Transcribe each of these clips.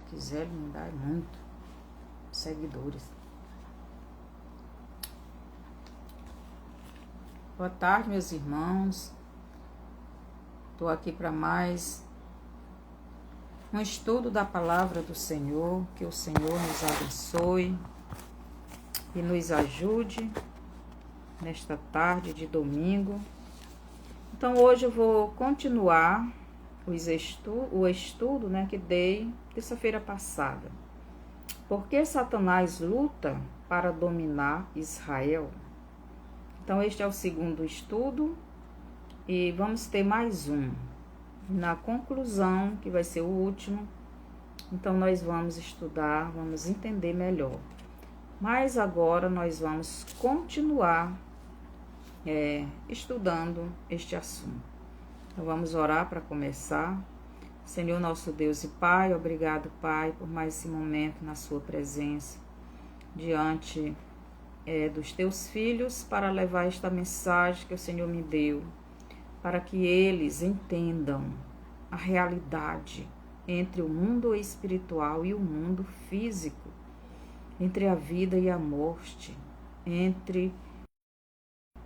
quiser, ele me dá muito seguidores. Boa tarde, meus irmãos. Estou aqui para mais um estudo da palavra do Senhor. Que o Senhor nos abençoe e nos ajude nesta tarde de domingo. Então, hoje eu vou continuar o estudo que dei terça-feira passada. Por que Satanás luta para dominar Israel? Então, este é o segundo estudo e vamos ter mais um. Na conclusão, que vai ser o último, então nós vamos estudar, vamos entender melhor. Mas agora nós vamos continuar estudando este assunto. Então vamos orar para começar. Senhor nosso Deus e Pai, obrigado, Pai, por mais esse momento na sua presença, diante dos teus filhos, para levar esta mensagem que o Senhor me deu, para que eles entendam a realidade entre o mundo espiritual e o mundo físico, entre a vida e a morte, entre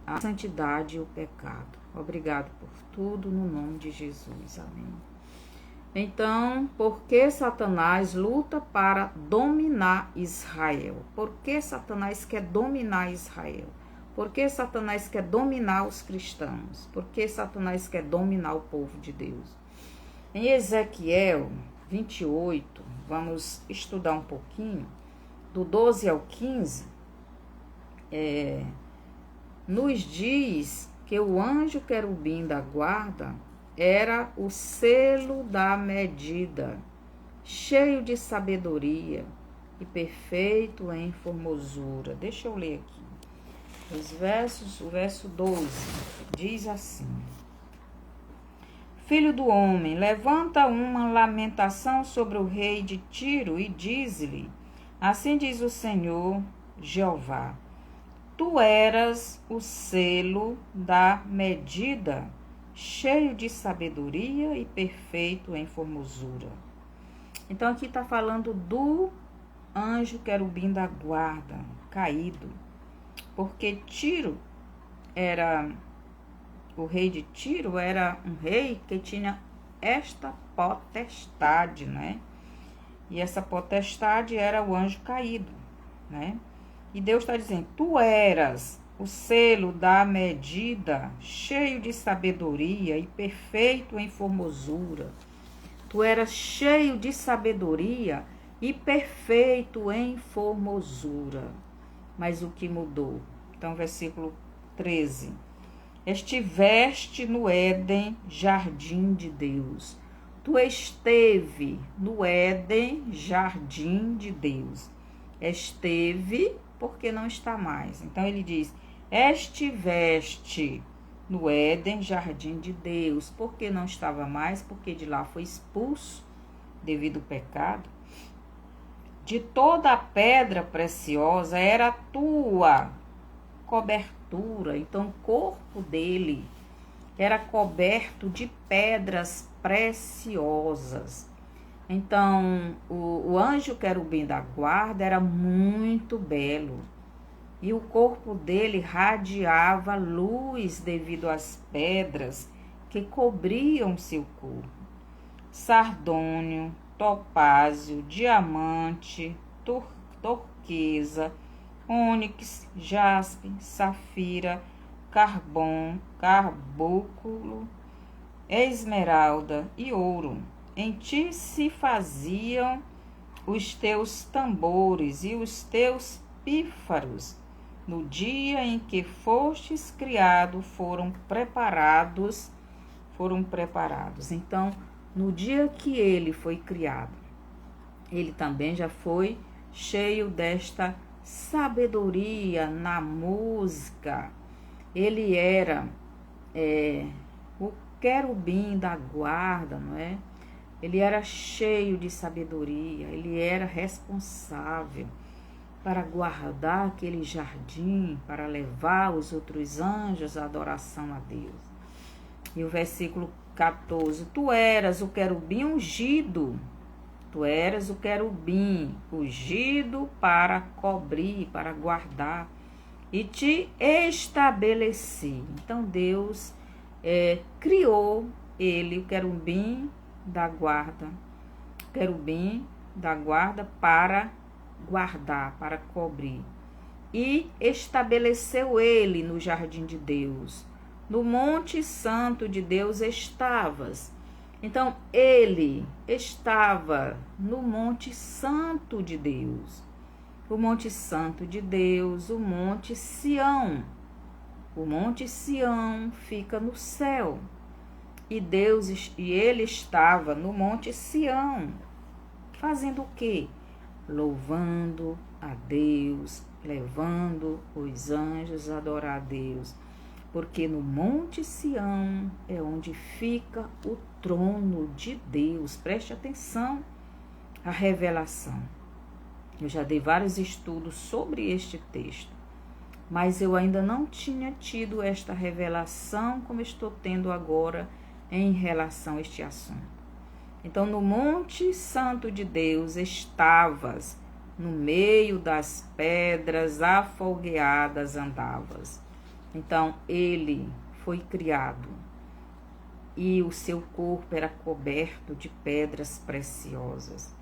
a santidade e o pecado. Obrigado por tudo, no nome de Jesus. Amém. Então, por que Satanás luta para dominar Israel? Por que Satanás quer dominar Israel? Por que Satanás quer dominar os cristãos? Por que Satanás quer dominar o povo de Deus? Em Ezequiel 28, vamos estudar um pouquinho, do 12 ao 15, nos diz que o anjo querubim da guarda era o selo da medida, cheio de sabedoria e perfeito em formosura. Deixa eu ler aqui. O verso 12 diz assim: Filho do homem, levanta uma lamentação sobre o rei de Tiro e diz-lhe: Assim diz o Senhor Jeová, tu eras o selo da medida, cheio de sabedoria e perfeito em formosura. Então aqui está falando do anjo querubim da guarda caído, porque o rei de Tiro era um rei que tinha esta potestade, né? E essa potestade era o anjo caído, né? E Deus está dizendo, tu eras o selo da medida, cheio de sabedoria e perfeito em formosura. Tu eras cheio de sabedoria e perfeito em formosura. Mas o que mudou? Então, versículo 13. Estiveste no Éden, jardim de Deus. Tu esteve no Éden, jardim de Deus. Esteve porque não está mais. Então ele diz, estiveste no Éden, jardim de Deus. Porque não estava mais? Porque de lá foi expulso devido ao pecado. De toda a pedra preciosa era a tua cobertura. Então o corpo dele era coberto de pedras preciosas. Então, o anjo querubim da guarda era muito belo e o corpo dele radiava luz devido às pedras que cobriam seu corpo. Sardônio, topázio, diamante, turquesa, ônix, jaspe, safira, carbúnculo, esmeralda e ouro. Em ti se faziam os teus tambores e os teus pífaros. No dia em que fostes criado, foram preparados. Então, no dia que ele foi criado, ele também já foi cheio desta sabedoria na música. Ele era o querubim da guarda, não é? Ele era cheio de sabedoria, ele era responsável para guardar aquele jardim, para levar os outros anjos à adoração a Deus. E o versículo 14, tu eras o querubim ungido Tu eras o querubim, ungido para cobrir, para guardar, e te estabeleci. Então Deus criou ele, o querubim da guarda, para guardar, para cobrir. E estabeleceu ele no jardim de Deus. No monte santo de Deus estavas. Então, ele estava no monte santo de Deus. O monte santo de Deus, o monte Sião. O monte Sião fica no céu. E ele estava no monte Sião. Fazendo o quê? Louvando a Deus, levando os anjos a adorar a Deus. Porque no monte Sião é onde fica o trono de Deus. Preste atenção à revelação. Eu já dei vários estudos sobre este texto, mas eu ainda não tinha tido esta revelação como estou tendo agora em relação a este assunto. Então, no monte santo de Deus estavas, no meio das pedras afogueadas andavas. Então, ele foi criado e o seu corpo era coberto de pedras preciosas.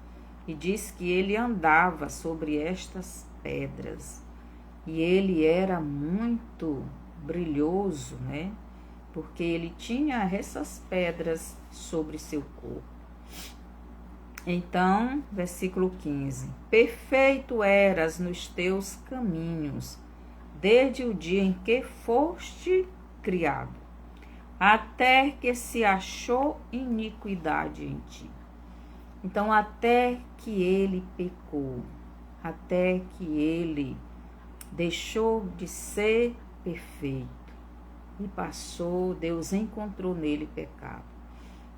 E diz que ele andava sobre estas pedras. E ele era muito brilhoso, né? Porque ele tinha essas pedras sobre seu corpo. Então, versículo 15. Perfeito eras nos teus caminhos, desde o dia em que foste criado, até que se achou iniquidade em ti. Então, até que ele pecou, até que ele deixou de ser perfeito e passou, Deus encontrou nele pecado.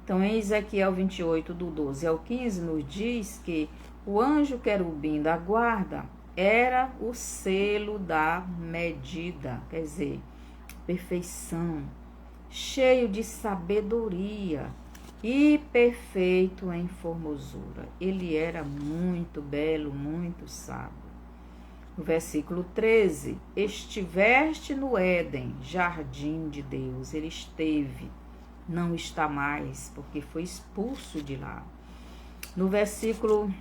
Então, em Ezequiel 28, do 12 ao 15, nos diz que o anjo querubim da guarda era o selo da medida, quer dizer, perfeição, cheio de sabedoria e perfeito em formosura. Ele era muito belo, muito sábio. No versículo 13, estiveste no Éden, jardim de Deus. Ele esteve, não está mais, porque foi expulso de lá. No versículo,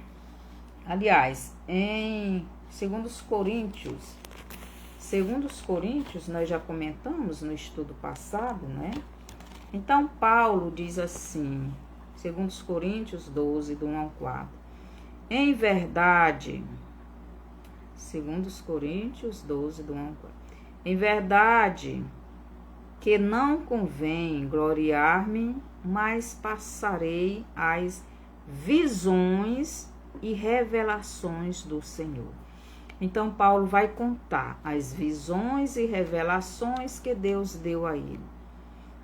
aliás, em 2 Coríntios, nós já comentamos no estudo passado, né? Então, Paulo diz assim, 2 Coríntios 12, do 1 ao 4. Em verdade, 2 Coríntios 12, do 1 ao 4. Em verdade, que não convém gloriar-me, mas passarei as visões e revelações do Senhor. Então, Paulo vai contar as visões e revelações que Deus deu a ele.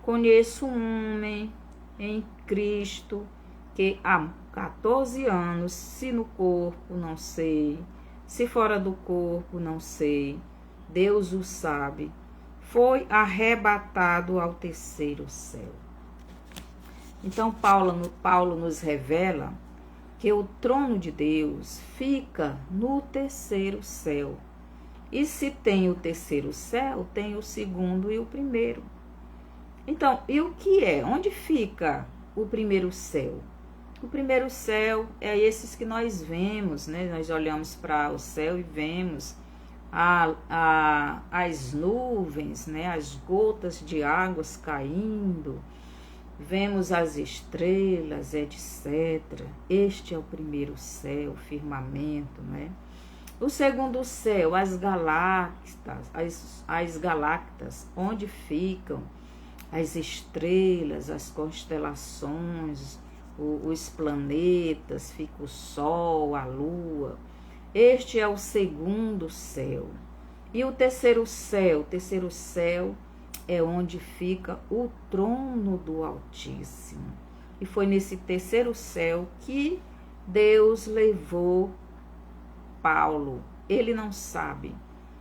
Conheço um homem em Cristo que há 14 anos, se no corpo, não sei, se fora do corpo, não sei, Deus o sabe, foi arrebatado ao terceiro céu. Então, Paulo nos revela que o trono de Deus fica no terceiro céu. E se tem o terceiro céu, tem o segundo e o primeiro. Então, e o que é? Onde fica o primeiro céu? O primeiro céu é esses que nós vemos, né? Nós olhamos para o céu e vemos as nuvens, né? As gotas de águas caindo, vemos as estrelas, etc. Este é o primeiro céu, o firmamento, né? O segundo céu, as galácticas, onde ficam as estrelas, as constelações, os planetas, fica o Sol, a Lua. Este é o segundo céu. E o terceiro céu? O terceiro céu é onde fica o trono do Altíssimo. E foi nesse terceiro céu que Deus levou Paulo. Ele não sabe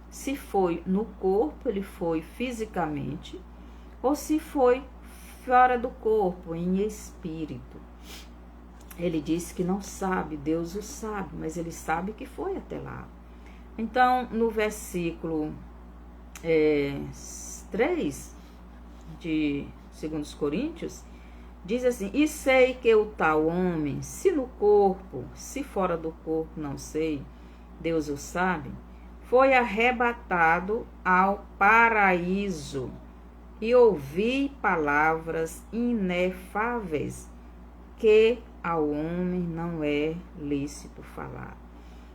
se foi no corpo, ele foi fisicamente, ou se foi fora do corpo, em espírito. ele disse que não sabe, Deus o sabe, mas ele sabe que foi até lá. Então, no versículo 3 de 2 Coríntios, diz assim: e sei que o tal homem, se no corpo, se fora do corpo, não sei, Deus o sabe, foi arrebatado ao paraíso, e ouvi palavras inefáveis que ao homem não é lícito falar.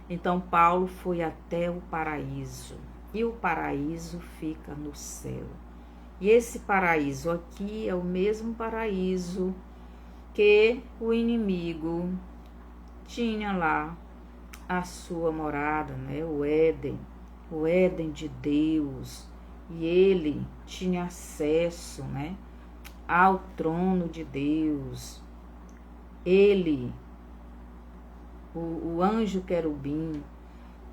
Então Paulo foi até o paraíso, e o paraíso fica no céu. E esse paraíso aqui é o mesmo paraíso que o inimigo tinha lá a sua morada, né? O Éden de Deus. E ele tinha acesso, né, ao trono de Deus. Ele, o anjo querubim,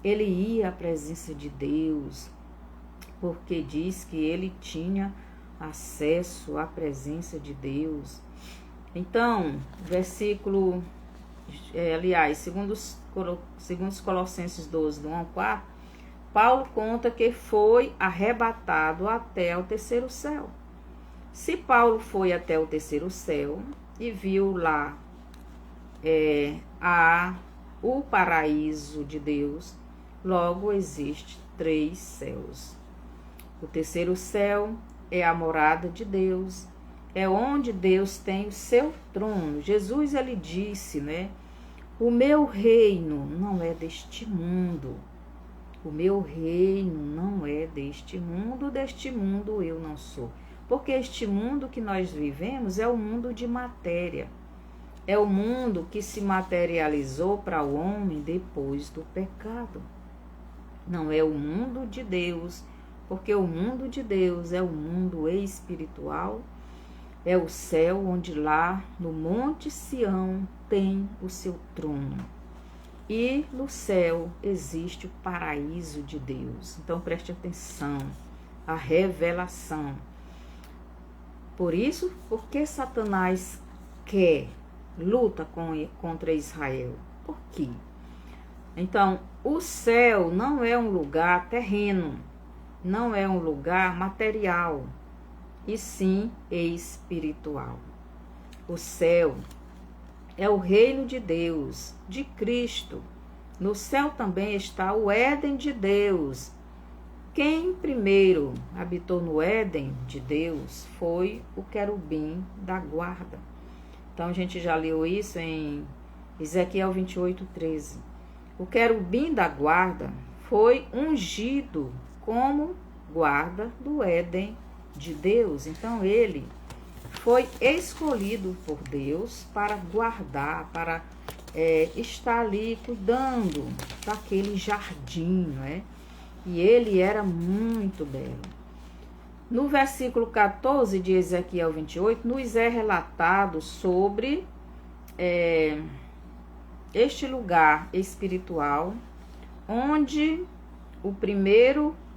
ele ia à presença de Deus, porque diz que ele tinha acesso à presença de Deus. Então, versículo, segundo Colossenses 12, do 1 ao 4, Paulo conta que foi arrebatado até o terceiro céu. Se Paulo foi até o terceiro céu e viu lá o paraíso de Deus, logo existe 3 céus. O terceiro céu é a morada de Deus, é onde Deus tem o seu trono. Jesus, ele disse, né? O meu reino não é deste mundo. O meu reino não é deste mundo eu não sou. Porque este mundo que nós vivemos é o mundo de matéria. É o mundo que se materializou para o homem depois do pecado. Não é o mundo de Deus, porque o mundo de Deus é o mundo espiritual, é o céu onde lá no Monte Sião tem o seu trono. E no céu existe o paraíso de Deus. Então preste atenção, a revelação. Por isso, porque Satanás luta contra Israel? Por quê? Então, o céu não é um lugar terreno, não é um lugar material, e sim espiritual. O céu é o reino de Deus, de Cristo. No céu também está o Éden de Deus. Quem primeiro habitou no Éden de Deus foi o querubim da guarda. Então a gente já leu isso em Ezequiel 28:13. O querubim da guarda foi ungido como guarda do Éden de Deus. Então ele foi escolhido por Deus para guardar, para estar ali cuidando daquele jardim, né? E ele era muito belo. No versículo 14 de Ezequiel 28, nos é relatado sobre este lugar espiritual, onde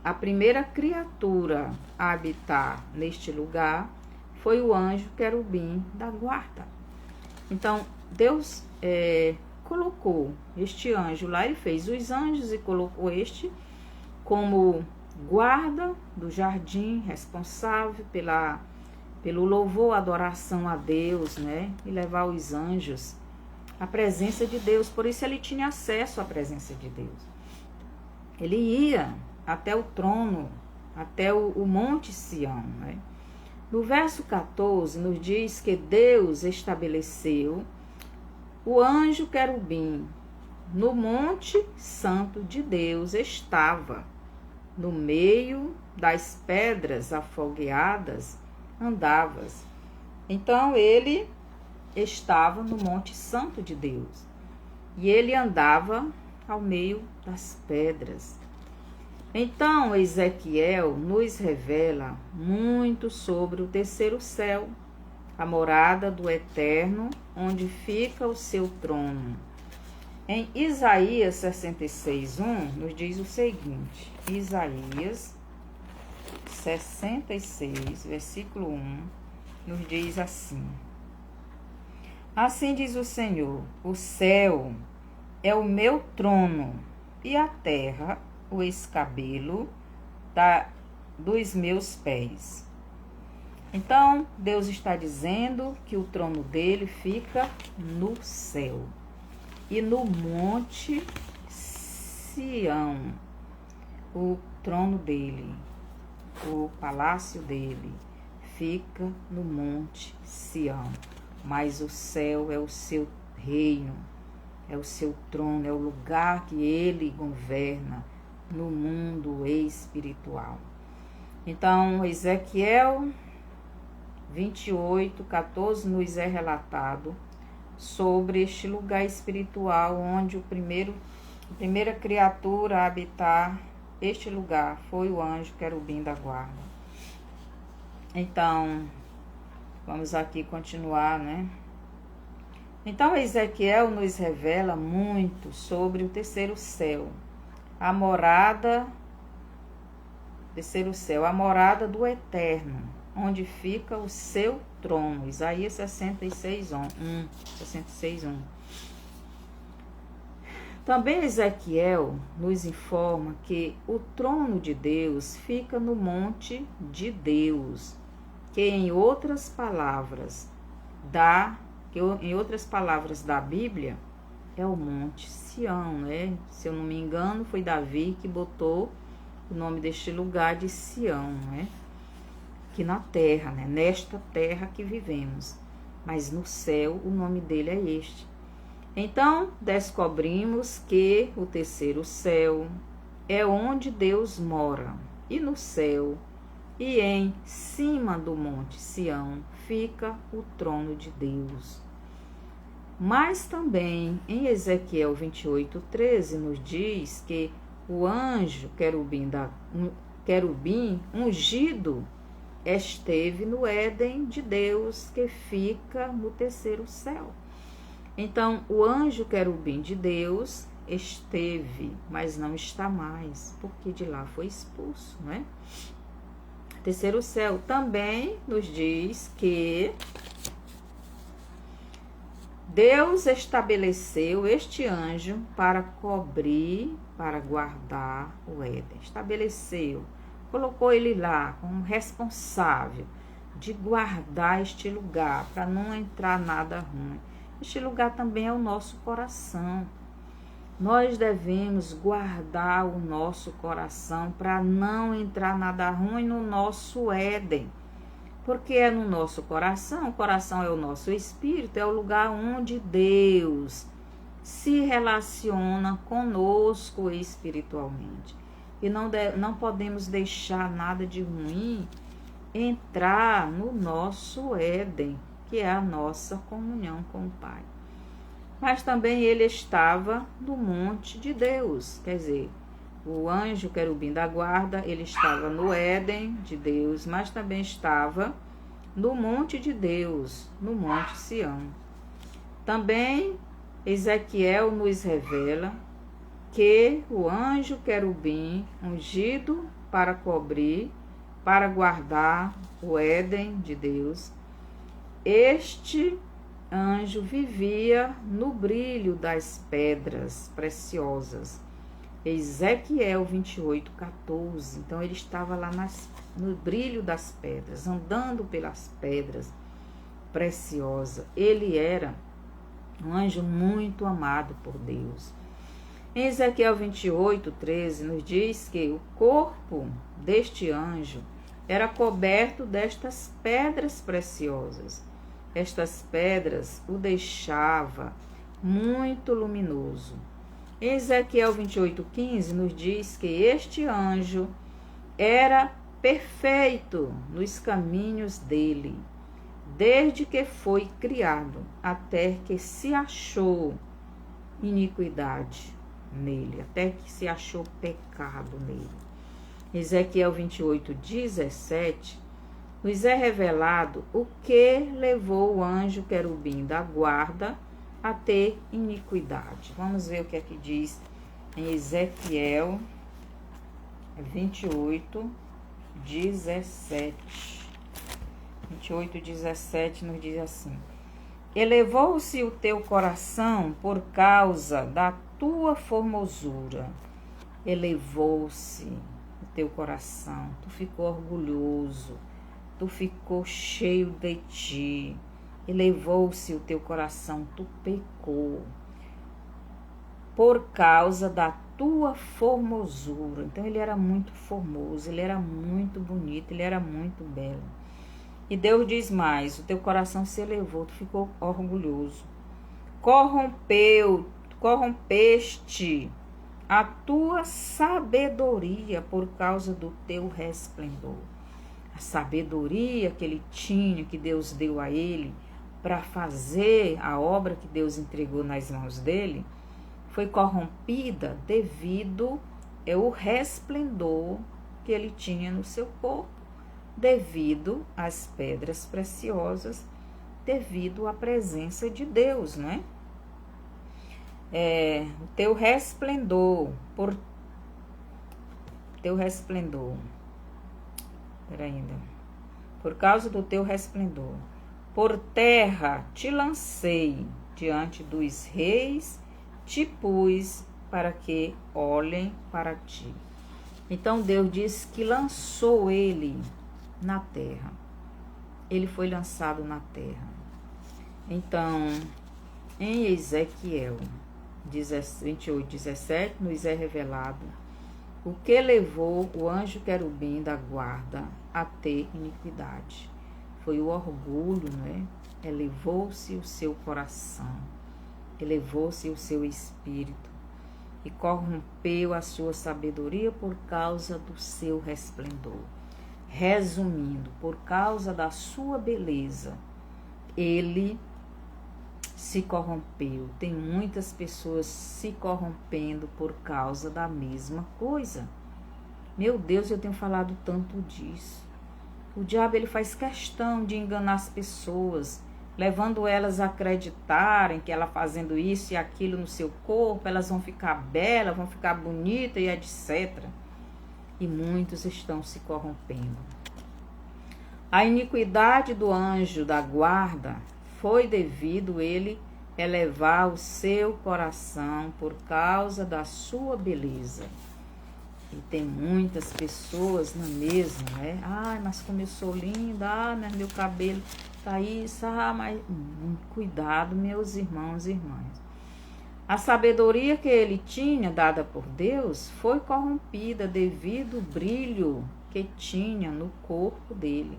a primeira criatura a habitar neste lugar foi o anjo querubim da guarda. Então, Deus colocou este anjo lá, ele fez os anjos e colocou este como guarda do jardim, responsável pelo louvor, adoração a Deus, né? E levar os anjos à presença de Deus. Por isso ele tinha acesso à presença de Deus. Ele ia até o trono, até o Monte Sião, né? No verso 14 nos diz que Deus estabeleceu o anjo querubim no Monte Santo de Deus, estava no meio das pedras afogueadas, andavas. Então ele estava no Monte Santo de Deus e ele andava ao meio das pedras. Então Ezequiel nos revela muito sobre o terceiro céu, a morada do Eterno, onde fica o seu trono. Em Isaías 66:1 nos diz o seguinte, Isaías 66, versículo 1, nos diz assim: Assim diz o Senhor: o céu é o meu trono e a terra o escabelo dos meus pés. Então, Deus está dizendo que o trono dele fica no céu e no monte Sião, o trono dele, o palácio dele fica no monte Sião, mas o céu é o seu reino, é o seu trono, é o lugar que ele governa no mundo espiritual. Então, Ezequiel 28:14 nos é relatado sobre este lugar espiritual onde a primeira criatura a habitar este lugar foi o anjo querubim da guarda. Então, vamos aqui continuar, né? Então, Ezequiel nos revela muito sobre o terceiro céu, a morada do Eterno, onde fica o seu trono. Isaías 66:1. Também Ezequiel nos informa que o trono de Deus fica no monte de Deus, que em outras palavras da Bíblia é o monte Sião, né? Se eu não me engano, foi Davi que botou o nome deste lugar de Sião, né? Aqui na terra, né? Nesta terra que vivemos, mas no céu o nome dele é este. Então, descobrimos que o terceiro céu é onde Deus mora, e no céu e em cima do monte Sião fica o trono de Deus. Mas também em Ezequiel 28:13 nos diz que o anjo querubim ungido esteve no Éden de Deus, que fica no terceiro céu. Então, o anjo querubim de Deus esteve, mas não está mais, porque de lá foi expulso, né? Terceiro céu também nos diz que Deus estabeleceu este anjo para cobrir, para guardar o Éden. Estabeleceu, colocou ele lá como responsável de guardar este lugar, para não entrar nada ruim. Este lugar também é o nosso coração. Nós devemos guardar o nosso coração para não entrar nada ruim no nosso Éden. Porque é no nosso coração, o coração é o nosso espírito, é o lugar onde Deus se relaciona conosco espiritualmente. E não podemos deixar nada de ruim entrar no nosso Éden, que é a nossa comunhão com o Pai. Mas também ele estava no monte de Deus, quer dizer, o anjo querubim da guarda, ele estava no Éden de Deus, mas também estava no monte de Deus, no monte Sião. Também Ezequiel nos revela que o anjo querubim ungido para cobrir, para guardar o Éden de Deus, este anjo vivia no brilho das pedras preciosas. Ezequiel 28:14. Então ele estava lá no brilho das pedras, andando pelas pedras preciosas. Ele era um anjo muito amado por Deus. Em Ezequiel 28:13 nos diz que o corpo deste anjo era coberto destas pedras preciosas. Estas pedras o deixava muito luminoso. Em Ezequiel 28:15 nos diz que este anjo era perfeito nos caminhos dele, desde que foi criado até que se achou iniquidade nele, até que se achou pecado nele. Ezequiel 28:17 nos é revelado o que levou o anjo querubim da guarda a ter iniquidade. Vamos ver o que é que diz em Ezequiel 28:17. 28:17 nos diz assim: elevou-se o teu coração por causa da tua formosura. Elevou-se o teu coração, tu ficou orgulhoso, tu ficou cheio de ti. Elevou-se o teu coração, tu pecou por causa da tua formosura. Então ele era muito formoso, ele era muito bonito, ele era muito belo. E Deus diz mais, o teu coração se elevou, tu ficou orgulhoso. Corrompeste a tua sabedoria por causa do teu resplendor. A sabedoria que ele tinha, que Deus deu a ele, para fazer a obra que Deus entregou nas mãos dele, foi corrompida devido ao resplendor que ele tinha no seu corpo, devido às pedras preciosas, devido à presença de Deus, né? O teu resplendor, por causa do teu resplendor, por terra te lancei diante dos reis, te pus para que olhem para ti. Então Deus diz que lançou ele na terra. Ele foi lançado na terra. Então, em Ezequiel 28, 17, nos é revelado o que levou o anjo querubim da guarda a ter iniquidade. Foi o orgulho, né? Elevou-se o seu coração, elevou-se o seu espírito e corrompeu a sua sabedoria por causa do seu resplendor. Resumindo, por causa da sua beleza, ele se corrompeu. Tem muitas pessoas se corrompendo por causa da mesma coisa. Meu Deus, eu tenho falado tanto disso. O diabo, ele faz questão de enganar as pessoas, levando elas a acreditarem que ela fazendo isso e aquilo no seu corpo, elas vão ficar belas, vão ficar bonitas e etc. E muitos estão se corrompendo. A iniquidade do anjo da guarda foi devido ele elevar o seu coração por causa da sua beleza. E tem muitas pessoas na mesma, né? Mas como eu sou linda, mas meu cabelo tá isso, mas cuidado, meus irmãos e irmãs. A sabedoria que ele tinha, dada por Deus, foi corrompida devido ao brilho que tinha no corpo dele,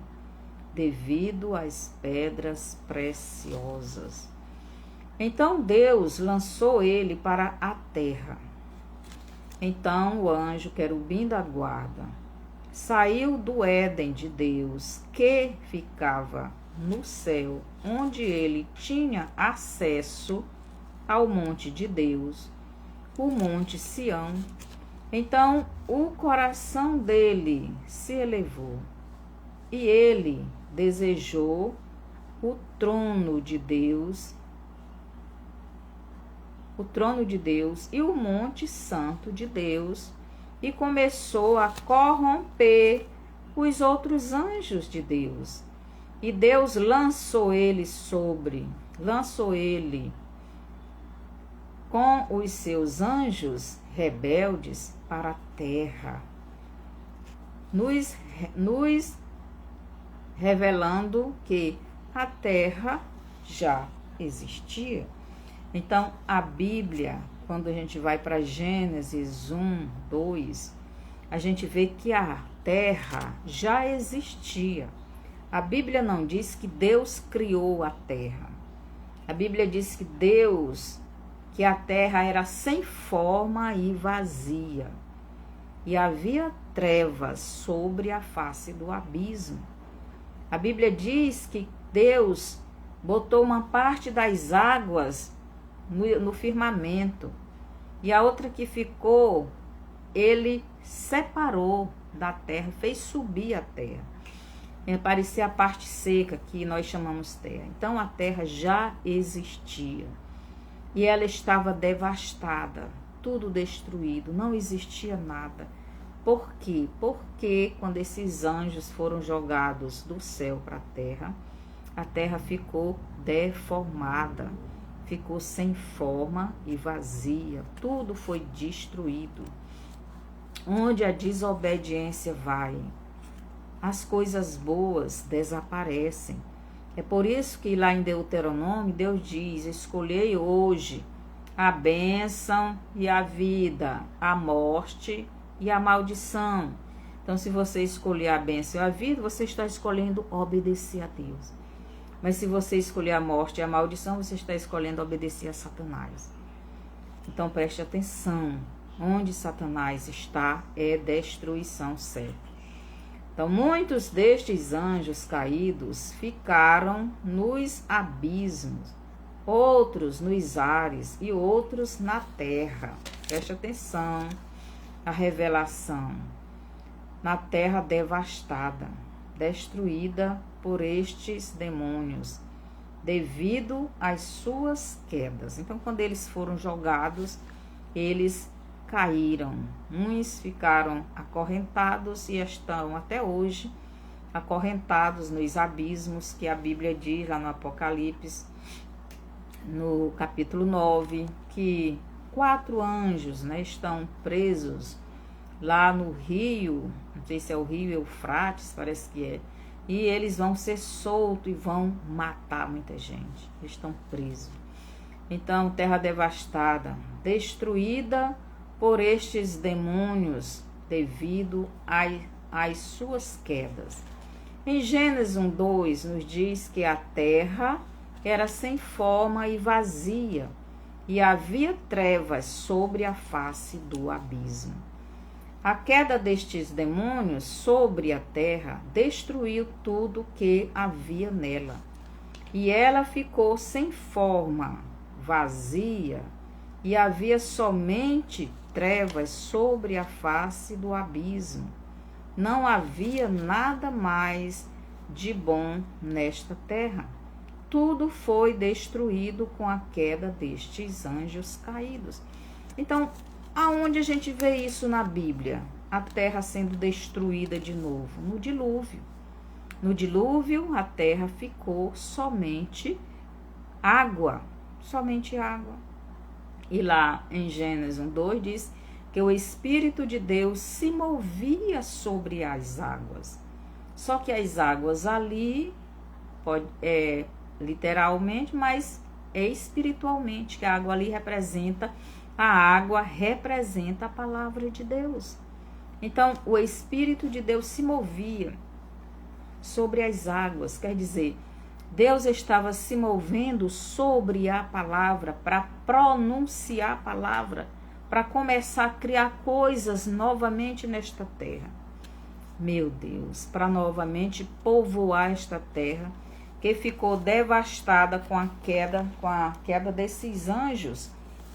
devido às pedras preciosas. Então Deus lançou ele para a terra. Então o anjo querubim da guarda saiu do Éden de Deus, que ficava no céu, onde ele tinha acesso ao monte de Deus, o monte Sião. Então o coração dele se elevou e ele desejou o trono de Deus e o monte santo de Deus, e começou a corromper os outros anjos de Deus. E Deus lançou ele com os seus anjos rebeldes para a terra, nos revelando que a terra já existia. Então, a Bíblia, quando a gente vai para Gênesis 1, 2, a gente vê que a terra já existia. A Bíblia não diz que Deus criou a terra. A Bíblia diz que a terra era sem forma e vazia, e havia trevas sobre a face do abismo. A Bíblia diz que Deus botou uma parte das águas no firmamento, e a outra que ficou, ele separou da terra, fez subir a terra. Parecia a parte seca que nós chamamos terra. Então a terra já existia e ela estava devastada, tudo destruído, não existia nada. Por quê? Porque quando esses anjos foram jogados do céu para a terra, a terra ficou deformada, ficou sem forma e vazia, tudo foi destruído. Onde a desobediência vai, as coisas boas desaparecem. É por isso que lá em Deuteronômio, Deus diz: escolhei hoje a bênção e a vida, a morte e a maldição. Então, se você escolher a bênção e a vida, você está escolhendo obedecer a Deus. Mas se você escolher a morte e a maldição, você está escolhendo obedecer a Satanás. Então, preste atenção. Onde Satanás está é destruição certa. Então, muitos destes anjos caídos ficaram nos abismos, outros nos ares e outros na terra. Preste atenção, a revelação. Na terra devastada, destruída por estes demônios, devido às suas quedas. Então, quando eles foram jogados, eles caíram. Uns ficaram acorrentados e estão até hoje acorrentados nos abismos, que a Bíblia diz lá no Apocalipse, no capítulo 9, que 4 anjos, estão presos lá no rio, não sei se é o rio Eufrates, parece que é, e eles vão ser soltos e vão matar muita gente. Eles estão presos. Então, terra devastada, destruída por estes demônios devido às suas quedas. Em Gênesis 1:2 nos diz que a terra era sem forma e vazia, e havia trevas sobre a face do abismo. A queda destes demônios sobre a terra destruiu tudo que havia nela, e ela ficou sem forma, vazia, e havia somente trevas sobre a face do abismo. Não havia nada mais de bom nesta terra. Tudo foi destruído com a queda destes anjos caídos. Então, aonde a gente vê isso na Bíblia? A terra sendo destruída de novo? No dilúvio. No dilúvio, a terra ficou somente água. Somente água. E lá em Gênesis 1:2 diz que o Espírito de Deus se movia sobre as águas. Só que as águas ali, literalmente, mas é espiritualmente, que a água ali a água representa a palavra de Deus. Então, o Espírito de Deus se movia sobre as águas, quer dizer, Deus estava se movendo sobre a palavra, para pronunciar a palavra, para começar a criar coisas novamente nesta terra. Meu Deus, para novamente povoar esta terra, que ficou devastada com a queda desses anjos,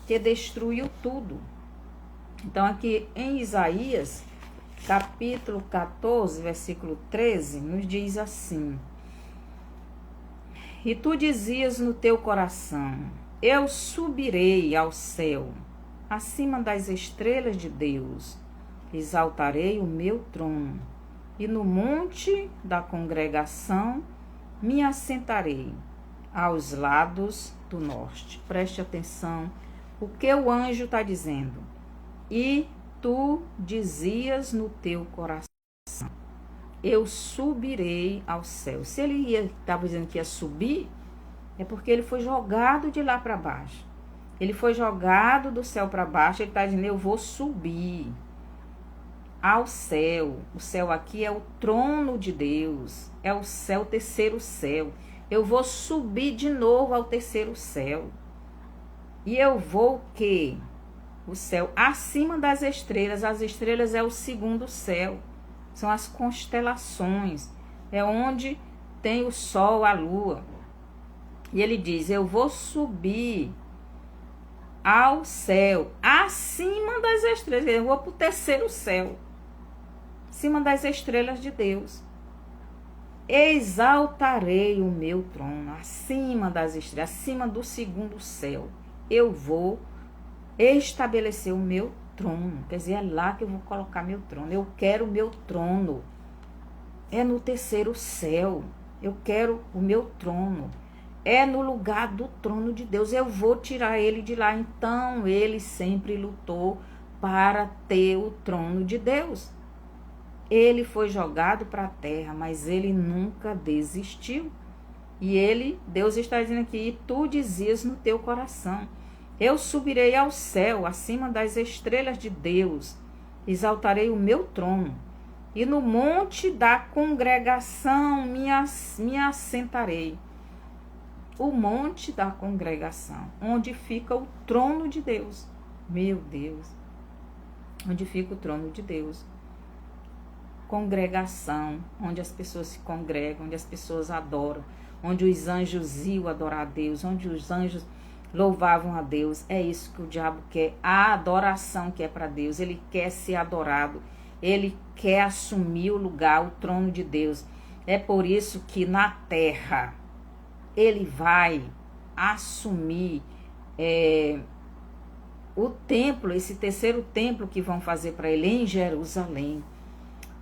que destruiu tudo. Então, aqui em Isaías, capítulo 14, versículo 13, nos diz assim: e tu dizias no teu coração: eu subirei ao céu, acima das estrelas de Deus, exaltarei o meu trono, e no monte da congregação me assentarei, aos lados do norte. Preste atenção o que o anjo está dizendo. E tu dizias no teu coração: eu subirei ao céu. Se ele estava dizendo que ia subir, é porque ele foi jogado de lá para baixo. Ele foi jogado do céu para baixo. Ele está dizendo: eu vou subir ao céu. O céu aqui é o trono de Deus. É o céu, o terceiro céu. Eu vou subir de novo ao terceiro céu. E eu vou o quê? O céu acima das estrelas. As estrelas é o segundo céu. São as constelações. É onde tem o sol, a lua. E ele diz: eu vou subir ao céu, acima das estrelas. Eu vou para o terceiro céu, acima das estrelas de Deus. Exaltarei o meu trono, acima das estrelas, acima do segundo céu. Eu vou estabelecer o meu trono. Quer dizer, é lá que eu vou colocar meu trono. Eu quero o meu trono. É no terceiro céu. Eu quero o meu trono. É no lugar do trono de Deus. Eu vou tirar ele de lá. Então, ele sempre lutou para ter o trono de Deus. Ele foi jogado para a terra, mas ele nunca desistiu. E Deus está dizendo aqui, e tu dizias no teu coração, eu subirei ao céu, acima das estrelas de Deus, exaltarei o meu trono, e no monte da congregação me assentarei. O monte da congregação, onde fica o trono de Deus. Meu Deus, onde fica o trono de Deus. Congregação, onde as pessoas se congregam, onde as pessoas adoram, onde os anjos iam adorar a Deus, onde os anjos louvavam a Deus. É isso que o diabo quer, a adoração que é para Deus. Ele quer ser adorado, ele quer assumir o lugar, o trono de Deus. É por isso que na terra ele vai assumir o templo, esse terceiro templo que vão fazer para ele em Jerusalém.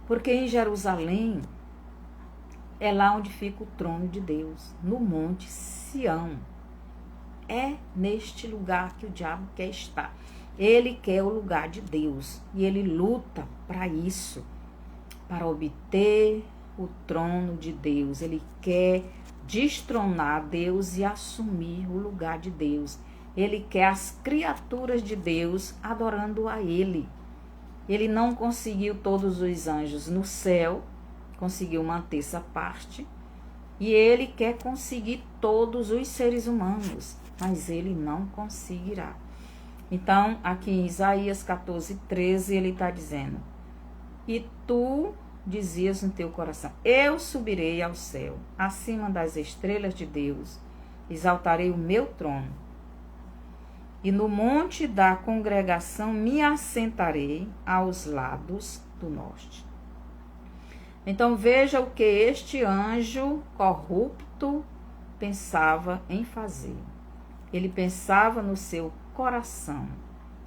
Porque em Jerusalém é lá onde fica o trono de Deus, no Monte Sião. É neste lugar que o diabo quer estar. Ele quer o lugar de Deus e ele luta para isso, para obter o trono de Deus. Ele quer destronar Deus e assumir o lugar de Deus. Ele quer as criaturas de Deus adorando a ele. Ele não conseguiu todos os anjos no céu, conseguiu manter essa parte, e ele quer conseguir todos os seres humanos, mas ele não conseguirá. Então, aqui em Isaías 14:13, ele está dizendo, e tu dizias no teu coração, eu subirei ao céu, acima das estrelas de Deus, exaltarei o meu trono, e no monte da congregação me assentarei aos lados do norte. Então veja o que este anjo corrupto pensava em fazer. Ele pensava no seu coração,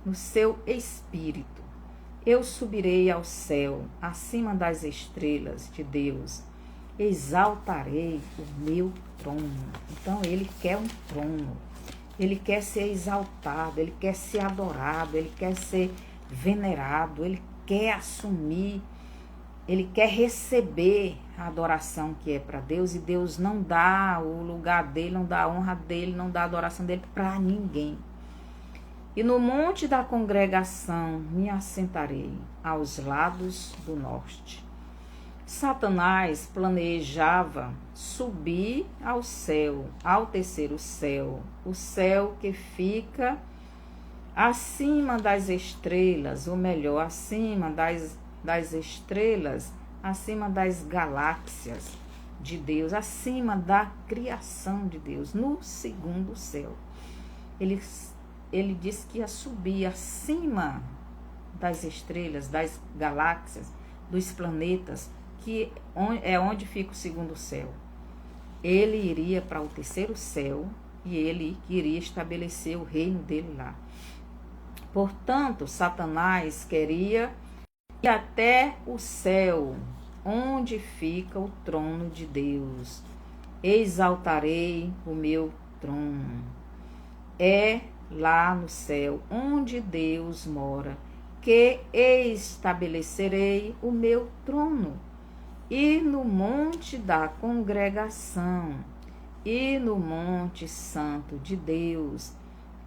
no seu espírito. Eu subirei ao céu, acima das estrelas de Deus, exaltarei o meu trono. Então ele quer um trono. Ele quer ser exaltado, ele quer ser adorado, ele quer ser venerado, ele quer assumir, ele quer receber a adoração que é para Deus, e Deus não dá o lugar dele, não dá a honra dele, não dá a adoração dele para ninguém. E no monte da congregação me assentarei aos lados do norte. Satanás planejava subir ao céu, ao terceiro céu, o céu que fica acima das estrelas, ou melhor, acima das estrelas, acima das galáxias de Deus, acima da criação de Deus, no segundo céu. Ele disse que ia subir acima das estrelas, das galáxias, dos planetas, que é onde fica o segundo céu. Ele iria para o terceiro céu e ele iria estabelecer o reino dele lá. Portanto, Satanás queria ir até o céu, onde fica o trono de Deus. Exaltarei o meu trono. É lá no céu, onde Deus mora, que estabelecerei o meu trono. E no monte da congregação, e no monte santo de Deus,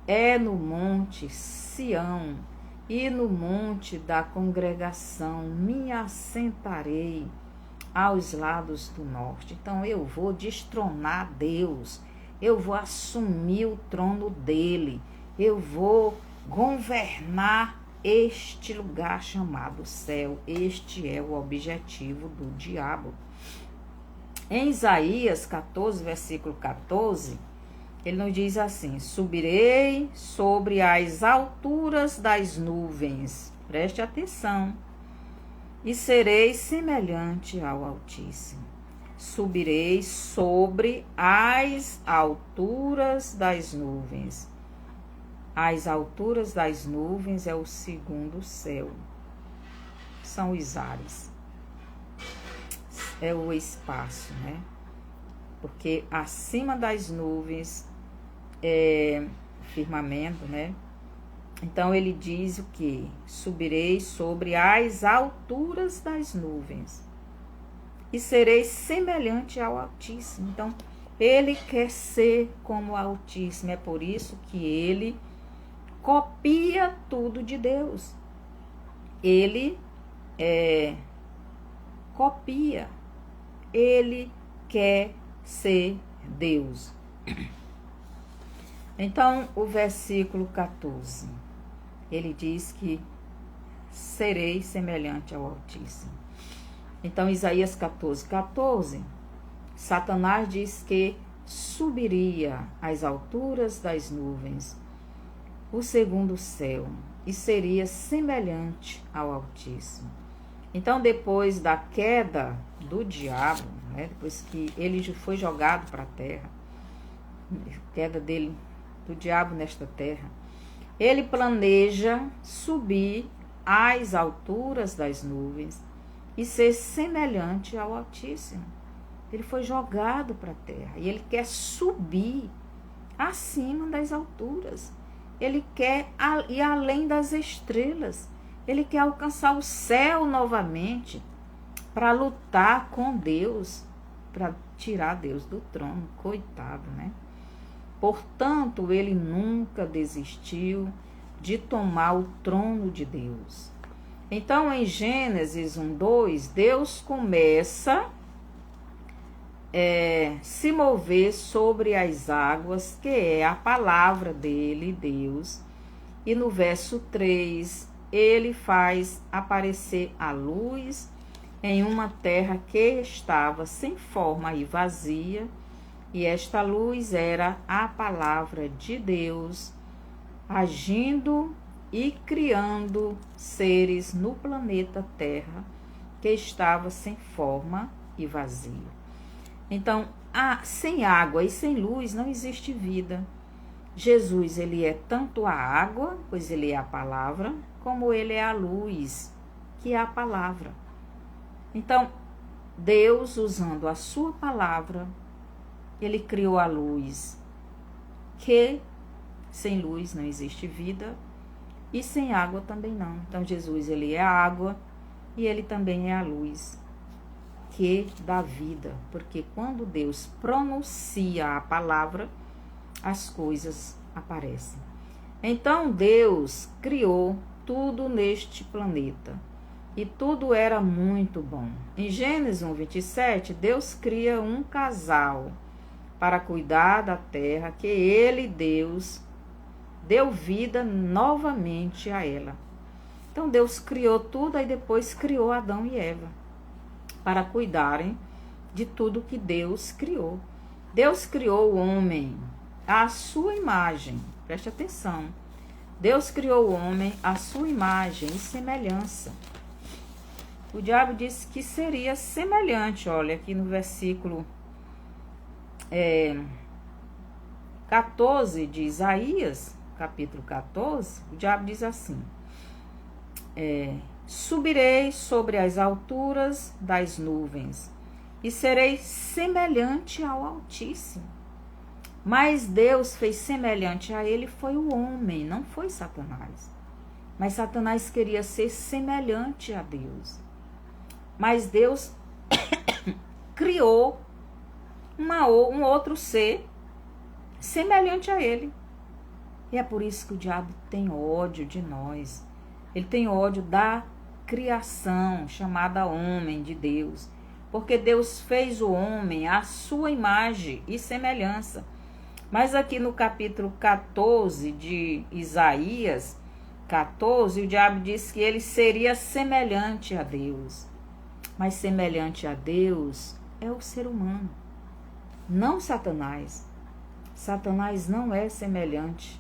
é no monte Sião, e no monte da congregação me assentarei aos lados do norte. Então eu vou destronar Deus, eu vou assumir o trono dele, eu vou governar este lugar chamado céu. Este é o objetivo do diabo. Em Isaías 14, versículo 14, ele nos diz assim: subirei sobre as alturas das nuvens, preste atenção, e serei semelhante ao Altíssimo. Subirei sobre as alturas das nuvens. As alturas das nuvens é o segundo céu. São os ares. É o espaço, né? porque acima das nuvens é firmamento, né? Então ele diz o que? Subirei sobre as alturas das nuvens e serei semelhante ao Altíssimo. Então ele quer ser como o Altíssimo, é por isso que ele copia tudo de Deus. Ele copia, ele quer ser Deus. Então, o versículo 14, ele diz que serei semelhante ao Altíssimo. Então, Isaías 14, Satanás diz que subiria às alturas das nuvens, o segundo céu, e seria semelhante ao Altíssimo. Então, depois da queda do diabo, né, depois que ele foi jogado para a terra, queda do diabo nesta terra, ele planeja subir às alturas das nuvens e ser semelhante ao Altíssimo. Ele foi jogado para a terra e ele quer subir acima das alturas. Ele quer ir além das estrelas. Ele quer alcançar o céu novamente para lutar com Deus, para tirar Deus do trono. Coitado, né? Portanto, ele nunca desistiu de tomar o trono de Deus. Então, em Gênesis 1:2, Deus começa se mover sobre as águas, que é a palavra dele, Deus. E no verso 3, ele faz aparecer a luz em uma terra que estava sem forma e vazia, e esta luz era a palavra de Deus, agindo e criando seres no planeta Terra, que estava sem forma e vazio. Então, sem água e sem luz não existe vida. Jesus, ele é tanto a água, pois ele é a palavra, como ele é a luz, que é a palavra. Então, Deus, usando a sua palavra, ele criou a luz, que sem luz não existe vida, e sem água também não. Então, Jesus, ele é a água e ele também é a luz, que dá vida, porque quando Deus pronuncia a palavra, as coisas aparecem. Então Deus criou tudo neste planeta e tudo era muito bom. Em Gênesis 1:27, Deus cria um casal para cuidar da terra, que ele, Deus, deu vida novamente a ela. Então Deus criou tudo e depois criou Adão e Eva para cuidarem de tudo que Deus criou. Deus criou o homem à sua imagem. Preste atenção. Deus criou o homem à sua imagem e semelhança. O diabo disse que seria semelhante. Olha, aqui no versículo 14 de Isaías, capítulo 14, o diabo diz assim: subirei sobre as alturas das nuvens e serei semelhante ao Altíssimo. Mas Deus fez semelhante a ele, foi o homem, não foi Satanás. Mas Satanás queria ser semelhante a Deus. Mas Deus criou um outro ser semelhante a ele. E é por isso que o diabo tem ódio de nós. Ele tem ódio da criação chamada homem de Deus. Porque Deus fez o homem à sua imagem e semelhança. Mas aqui no capítulo 14 de Isaías 14, o diabo disse que ele seria semelhante a Deus. Mas semelhante a Deus é o ser humano, não Satanás. Satanás não é semelhante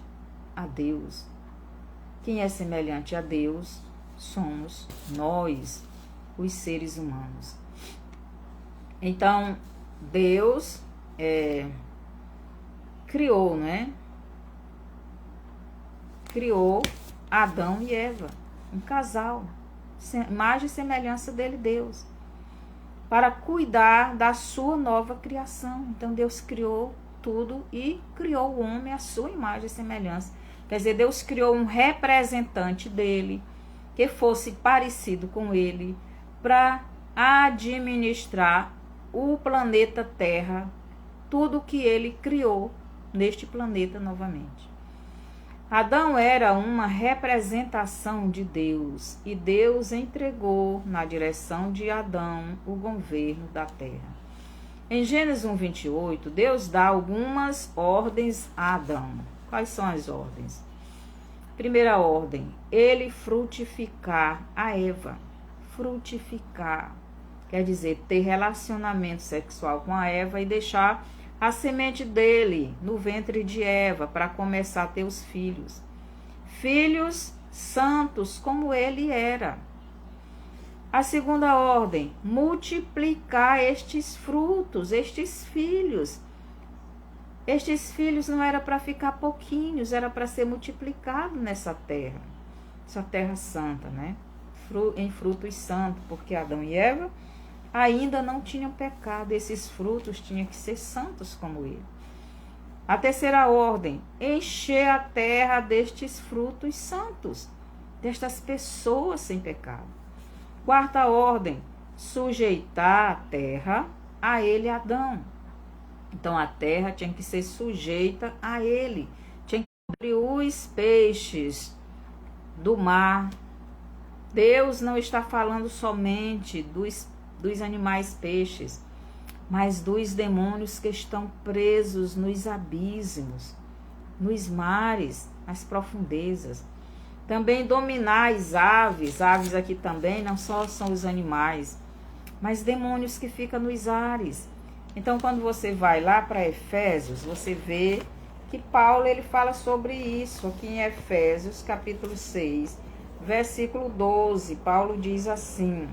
a Deus. Quem é semelhante a Deus somos nós, os seres humanos. Então, Deus criou, né? Criou Adão e Eva, um casal, imagem e semelhança dele, Deus. para cuidar da sua nova criação. Então Deus criou tudo e criou o homem à sua imagem e semelhança. Quer dizer, Deus criou um representante dele, que fosse parecido com ele, para administrar o planeta Terra, tudo que ele criou neste planeta novamente. Adão era uma representação de Deus e Deus entregou na direção de Adão o governo da terra. Em Gênesis 1:28, Deus dá algumas ordens a Adão. Quais são as ordens? Primeira ordem, ele frutificar a Eva. Frutificar quer dizer ter relacionamento sexual com a Eva e deixar a semente dele no ventre de Eva para começar a ter os filhos. Filhos santos como ele era. A segunda ordem, multiplicar estes frutos, estes filhos. Estes filhos não era para ficar pouquinhos, era para ser multiplicado nessa terra. Essa terra santa, né? Em frutos santos, porque Adão e Eva ainda não tinham pecado, esses frutos tinham que ser santos como ele. A terceira ordem, encher a terra destes frutos santos, destas pessoas sem pecado. Quarta ordem, sujeitar a terra a ele, Adão. Então a terra tinha que ser sujeita a ele, tinha que abrir os peixes do mar. Deus não está falando somente dos animais peixes, mas dos demônios que estão presos nos abismos, nos mares, nas profundezas. Também dominar as aves aqui também não só são os animais, mas demônios que ficam nos ares. Então quando você vai lá para Efésios, você vê que Paulo ele fala sobre isso, aqui em Efésios capítulo 6, versículo 12, Paulo diz assim: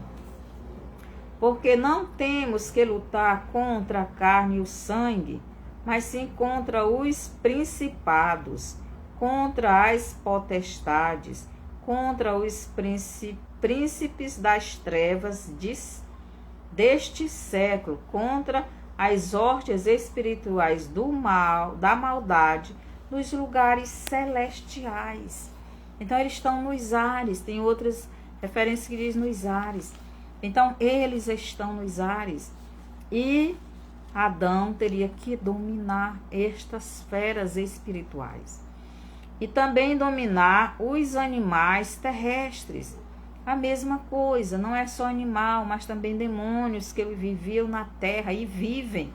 porque não temos que lutar contra a carne e o sangue, mas sim contra os principados, contra as potestades, contra os príncipes das trevas deste século, contra as hostes espirituais do mal, da maldade, nos lugares celestiais. Então eles estão nos ares, tem outras referências que diz nos ares. Então, eles estão nos ares e Adão teria que dominar estas feras espirituais. E também dominar os animais terrestres. A mesma coisa, não é só animal, mas também demônios que viviam na terra e vivem.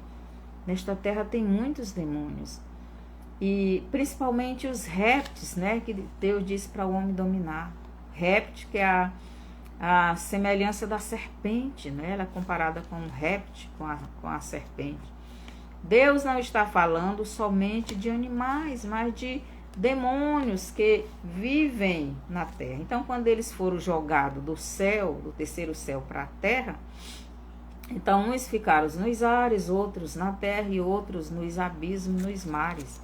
Nesta terra tem muitos demônios. E principalmente os répteis, né, que Deus disse para o homem dominar. Réptil, que é a semelhança da serpente, né? Ela é comparada com um réptil, com a serpente. Deus não está falando somente de animais, mas de demônios que vivem na terra. Então, quando eles foram jogados do céu, do terceiro céu para a terra, então uns ficaram nos ares, outros na terra e outros nos abismos, nos mares.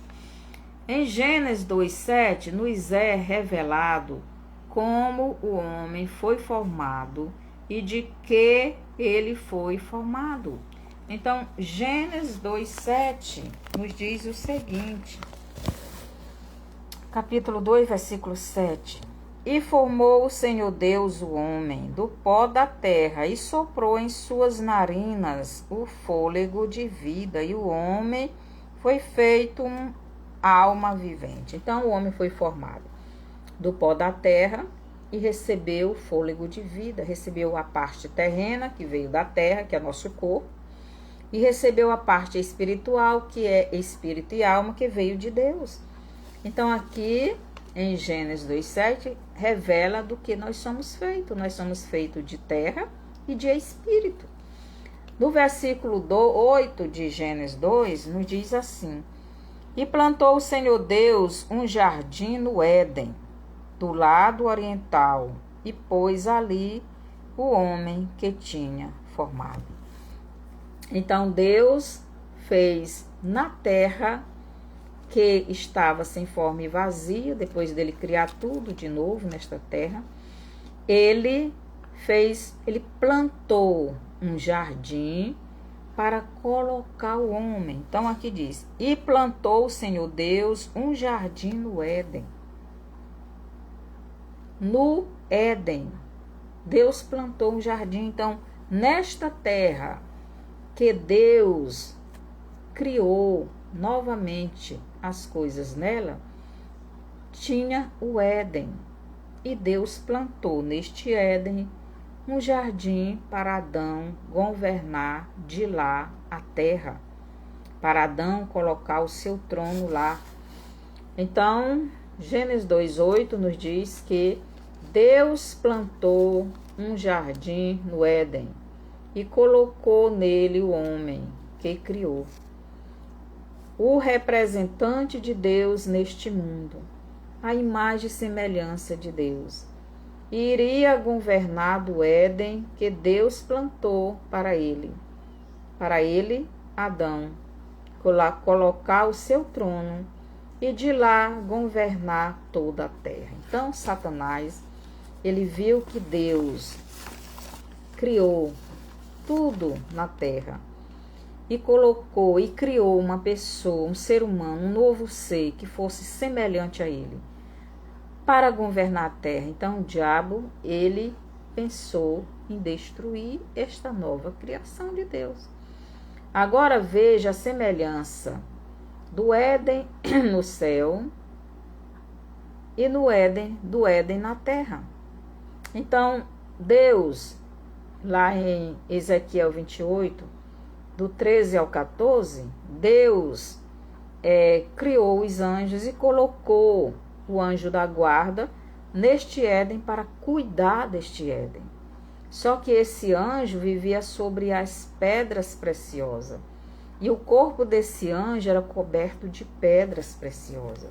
Em Gênesis 2:7 nos é revelado como o homem foi formado e de que ele foi formado. Então, Gênesis 2:7 nos diz o seguinte, capítulo 2, versículo 7. E formou o Senhor Deus o homem do pó da terra e soprou em suas narinas o fôlego de vida, e o homem foi feito uma alma vivente. Então, o homem foi formado do pó da terra e recebeu o fôlego de vida, recebeu a parte terrena, que veio da terra, que é nosso corpo, e recebeu a parte espiritual, que é espírito e alma, que veio de Deus. Então, aqui em Gênesis 2:7, revela do que nós somos feitos. Nós somos feitos de terra e de espírito. No versículo 8 de Gênesis 2, nos diz assim: e plantou o Senhor Deus um jardim no Éden, do lado oriental, e pôs ali o homem que tinha formado. Então, Deus fez na terra, que estava sem forma e vazia, depois dele criar tudo de novo nesta terra, ele plantou um jardim para colocar o homem. Então aqui diz: e plantou o Senhor Deus um jardim no Éden. No Éden, Deus plantou um jardim. Então, nesta terra que Deus criou novamente as coisas nela, tinha o Éden. E Deus plantou neste Éden um jardim para Adão governar de lá a terra, para Adão colocar o seu trono lá. Então, Gênesis 2:8 nos diz que Deus plantou um jardim no Éden e colocou nele o homem que criou, o representante de Deus neste mundo, a imagem e semelhança de Deus. E iria governar do Éden que Deus plantou para ele, Adão, colocar o seu trono e de lá governar toda a terra. Então, Satanás, ele viu que Deus criou tudo na terra e colocou e criou uma pessoa, um ser humano, um novo ser que fosse semelhante a ele, para governar a terra. Então, o diabo, ele pensou em destruir esta nova criação de Deus. Agora veja a semelhança do Éden no céu e do Éden na terra. Então, Deus, lá em Ezequiel 28, do 13 ao 14, Deus criou os anjos e colocou o anjo da guarda neste Éden para cuidar deste Éden. Só que esse anjo vivia sobre as pedras preciosas. E o corpo desse anjo era coberto de pedras preciosas.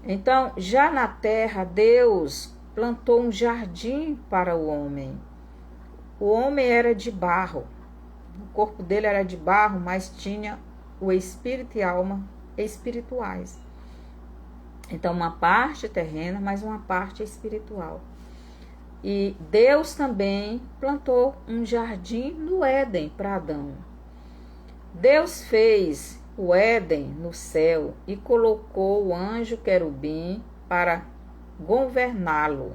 Então, já na terra, Deus plantou um jardim para o homem. O homem era de barro. O corpo dele era de barro, mas tinha o espírito e alma espirituais. Então, uma parte terrena, mas uma parte espiritual. E Deus também plantou um jardim no Éden para Adão. Deus fez o Éden no céu e colocou o anjo querubim para governá-lo.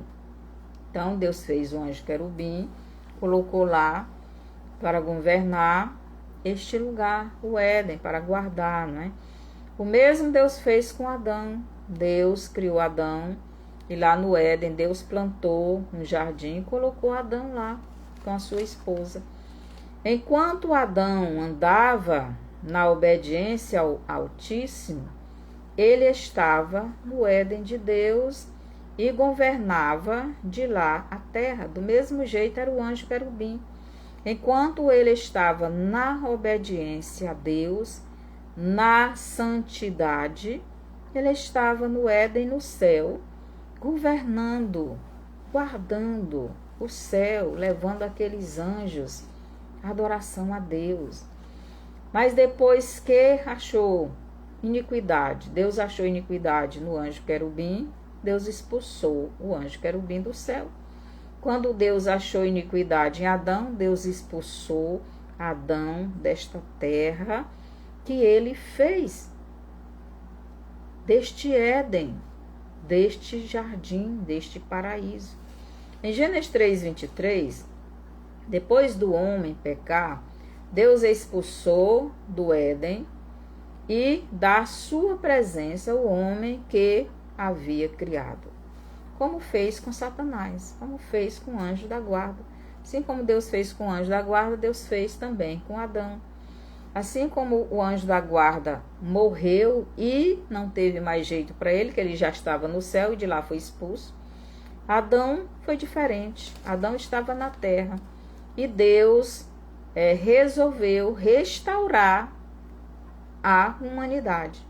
Então, Deus fez o anjo querubim, colocou lá para governar este lugar, o Éden, para guardar, né? O mesmo Deus fez com Adão. Deus criou Adão e lá no Éden Deus plantou um jardim e colocou Adão lá com a sua esposa. Enquanto Adão andava na obediência ao Altíssimo, ele estava no Éden de Deus e governava de lá a terra. Do mesmo jeito era o anjo querubim. Enquanto ele estava na obediência a Deus, na santidade, ele estava no Éden, no céu, governando, guardando o céu, levando aqueles anjos a adoração a Deus. Mas depois que achou iniquidade, Deus achou iniquidade no anjo querubim, Deus expulsou o anjo querubim do céu. Quando Deus achou iniquidade em Adão, Deus expulsou Adão desta terra que ele fez, deste Éden, deste jardim, deste paraíso. Em Gênesis 3:23, depois do homem pecar, Deus expulsou do Éden e da sua presença o homem que havia criado. Como fez com Satanás, como fez com o anjo da guarda. Assim como Deus fez com o anjo da guarda, Deus fez também com Adão. Assim como o anjo da guarda morreu e não teve mais jeito para ele, que ele já estava no céu e de lá foi expulso, Adão foi diferente. Adão estava na terra e Deus resolveu restaurar a humanidade.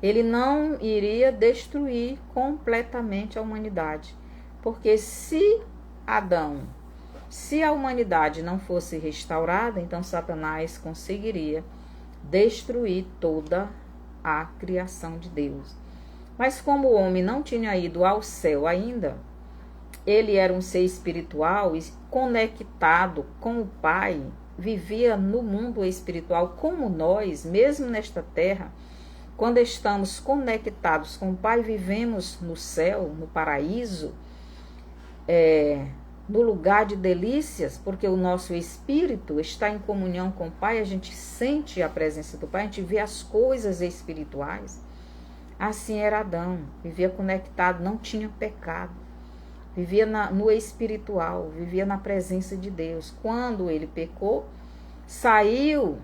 Ele não iria destruir completamente a humanidade, porque se a humanidade não fosse restaurada, então Satanás conseguiria destruir toda a criação de Deus. Mas como o homem não tinha ido ao céu ainda, ele era um ser espiritual e conectado com o Pai, vivia no mundo espiritual como nós, mesmo nesta terra. Quando estamos conectados com o Pai, vivemos no céu, no paraíso, no lugar de delícias, porque o nosso espírito está em comunhão com o Pai, a gente sente a presença do Pai, a gente vê as coisas espirituais. Assim era Adão, vivia conectado, não tinha pecado, vivia no espiritual, vivia na presença de Deus. Quando ele pecou, saiu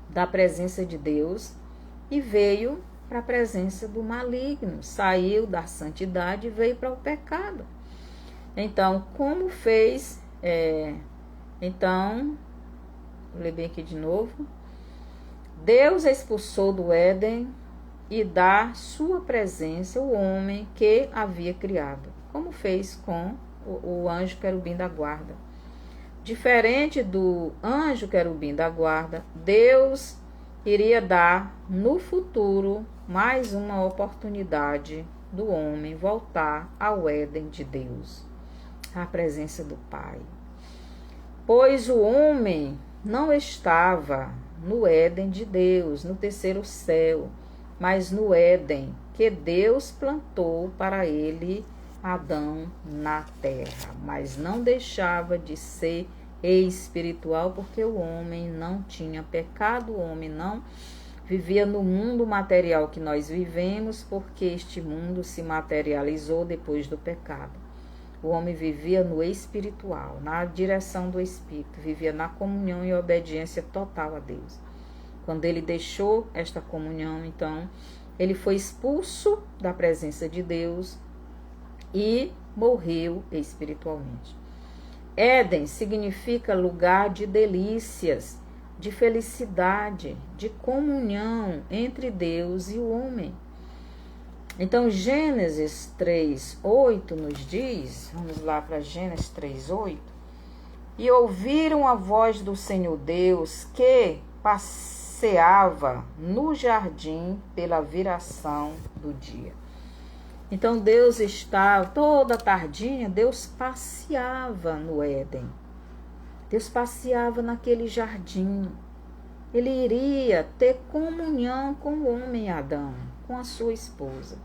da presença de Deus e veio para a presença do maligno, saiu da santidade e veio para o pecado. Então, como fez? Vou ler bem aqui de novo. Deus expulsou do Éden e da sua presença o homem que havia criado, como fez com o anjo querubim da guarda. Diferente do anjo querubim da guarda, Deus iria dar no futuro mais uma oportunidade do homem voltar ao Éden de Deus, à presença do Pai. Pois o homem não estava no Éden de Deus, no terceiro céu, mas no Éden que Deus plantou para ele, Adão, na terra. Mas não deixava de ser espiritual, porque o homem não tinha pecado, o homem não vivia no mundo material que nós vivemos, porque este mundo se materializou depois do pecado. O homem vivia no espiritual, na direção do Espírito, vivia na comunhão e obediência total a Deus. Quando ele deixou esta comunhão, então, ele foi expulso da presença de Deus e morreu espiritualmente. Éden significa lugar de delícias, de felicidade, de comunhão entre Deus e o homem. Então, Gênesis 3:8 nos diz, vamos lá para Gênesis 3:8, e ouviram a voz do Senhor Deus que passeava no jardim pela viração do dia. Então, Deus estava, toda tardinha, Deus passeava no Éden. Deus passeava naquele jardim. Ele iria ter comunhão com o homem Adão, com a sua esposa.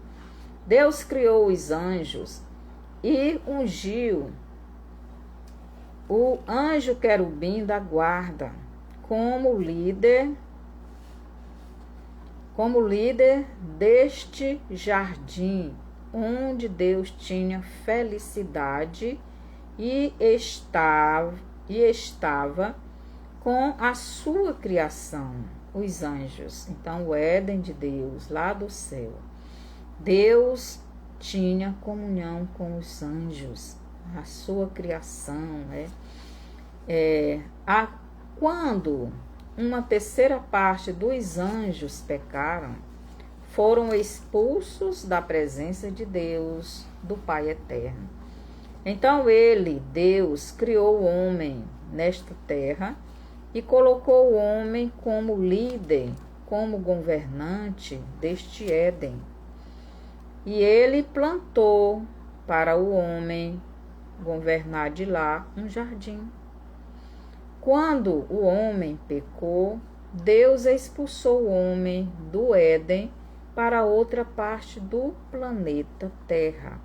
Deus criou os anjos e ungiu o anjo querubim da guarda como líder deste jardim, onde Deus tinha felicidade e estava com a sua criação, os anjos. Então, o Éden de Deus, lá do céu, Deus tinha comunhão com os anjos, a sua criação, quando uma terceira parte dos anjos pecaram, foram expulsos da presença de Deus, do Pai eterno. Então Deus, criou o homem nesta terra e colocou o homem como líder, como governante deste Éden. E ele plantou para o homem governar de lá um jardim. Quando o homem pecou, Deus expulsou o homem do Éden para outra parte do planeta Terra,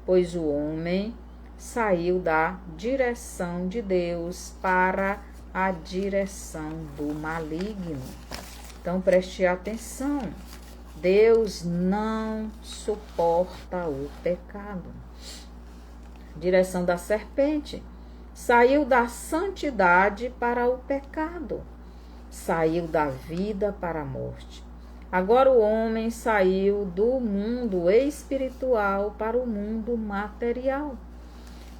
pois o homem saiu da direção de Deus para a direção do maligno. Então preste atenção, Deus não suporta o pecado. Direção da serpente, saiu da santidade para o pecado, saiu da vida para a morte. Agora o homem saiu do mundo espiritual para o mundo material.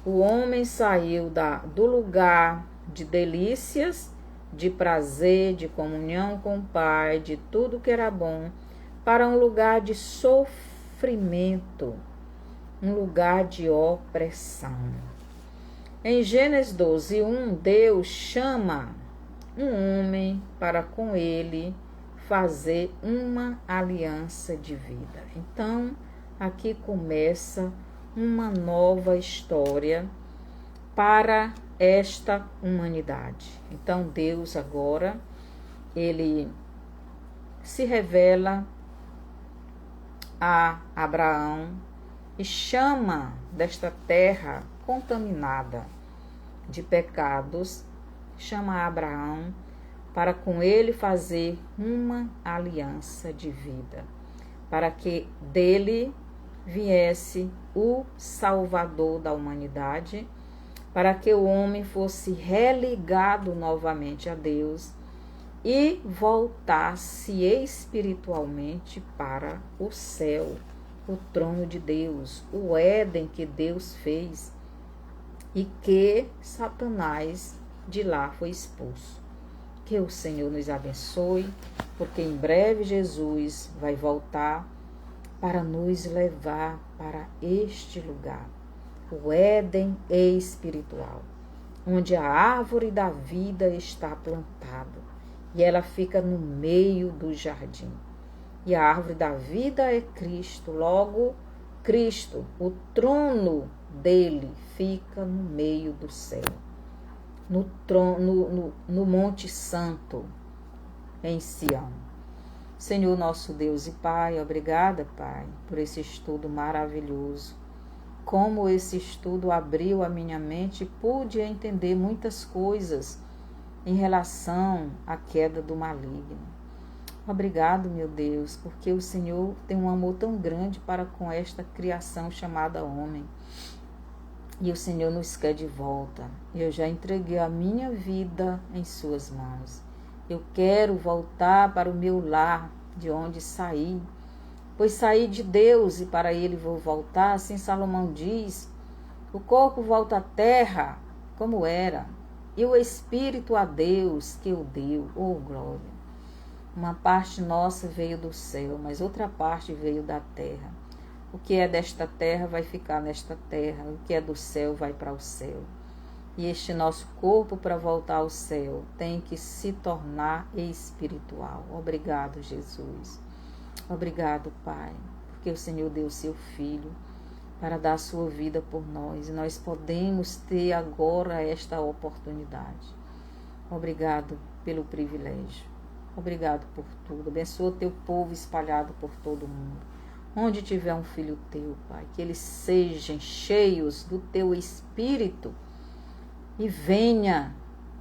O homem saiu do lugar de delícias, de prazer, de comunhão com o Pai, de tudo que era bom, para um lugar de sofrimento, um lugar de opressão. Em Gênesis 12:1, Deus chama um homem para com ele fazer uma aliança de vida. Então, aqui começa uma nova história para esta humanidade. Então Deus agora, ele se revela a Abraão e chama desta terra contaminada de pecados, chama Abraão para com ele fazer uma aliança de vida, para que dele viesse o Salvador da humanidade, para que o homem fosse religado novamente a Deus e voltasse espiritualmente para o céu, o trono de Deus, o Éden que Deus fez e que Satanás de lá foi expulso. Que o Senhor nos abençoe, porque em breve Jesus vai voltar para nos levar para este lugar, o Éden espiritual, onde a árvore da vida está plantada e ela fica no meio do jardim. E a árvore da vida é Cristo, logo Cristo, o trono dele fica no meio do céu, no Monte Santo, em Sião. Senhor nosso Deus e Pai, obrigada, Pai, por esse estudo maravilhoso. Como esse estudo abriu a minha mente e pude entender muitas coisas em relação à queda do maligno. Obrigado, meu Deus, porque o Senhor tem um amor tão grande para com esta criação chamada homem. E o Senhor nos quer de volta. Eu já entreguei a minha vida em suas mãos. Eu quero voltar para o meu lar, de onde saí. Pois saí de Deus e para ele vou voltar. Assim Salomão diz, o corpo volta à terra como era, e o espírito a Deus que o deu. Oh, glória! Uma parte nossa veio do céu, mas outra parte veio da terra. O que é desta terra vai ficar nesta terra, o que é do céu vai para o céu. E este nosso corpo, para voltar ao céu, tem que se tornar espiritual. Obrigado, Jesus. Obrigado, Pai, porque o Senhor deu o seu Filho para dar a sua vida por nós. E nós podemos ter agora esta oportunidade. Obrigado pelo privilégio. Obrigado por tudo. Abençoa o teu povo espalhado por todo o mundo. Onde tiver um filho teu, Pai, que eles sejam cheios do teu Espírito e venha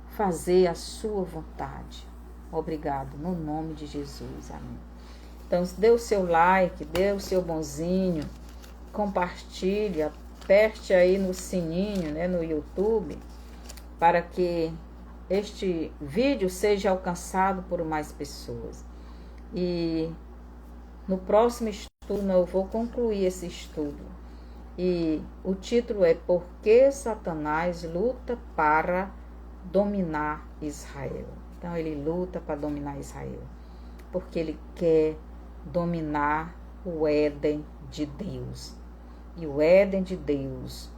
fazer a sua vontade. Obrigado, no nome de Jesus. Amém. Então, dê o seu like, dê o seu bonzinho, compartilhe, aperte aí no sininho, né, no YouTube, para que este vídeo seja alcançado por mais pessoas. E no próximo estudo eu vou concluir esse estudo. E o título é Por que Satanás luta para dominar Israel? Então ele luta para dominar Israel, porque ele quer dominar o Éden de Deus. E o Éden de Deus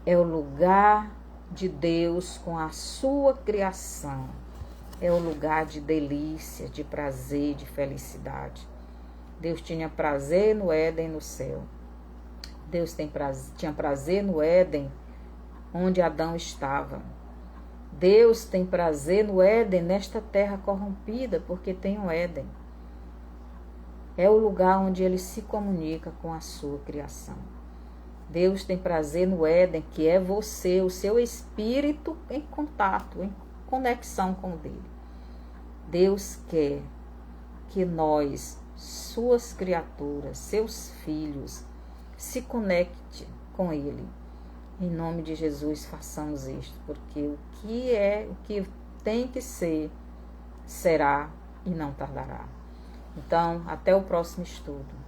é o lugar de Deus com a sua criação. É o lugar de delícia, de prazer, de felicidade. Deus tinha prazer no Éden no céu. Deus tinha prazer no Éden onde Adão estava. Deus tem prazer no Éden nesta terra corrompida, porque tem o Éden. É o lugar onde ele se comunica com a sua criação. Deus tem prazer no Éden, que é você, o seu espírito em contato, em conexão com o dele. Deus quer que nós, suas criaturas, seus filhos, se conecte com ele. Em nome de Jesus, façamos isto, porque o que tem que ser, será e não tardará. Então, até o próximo estudo.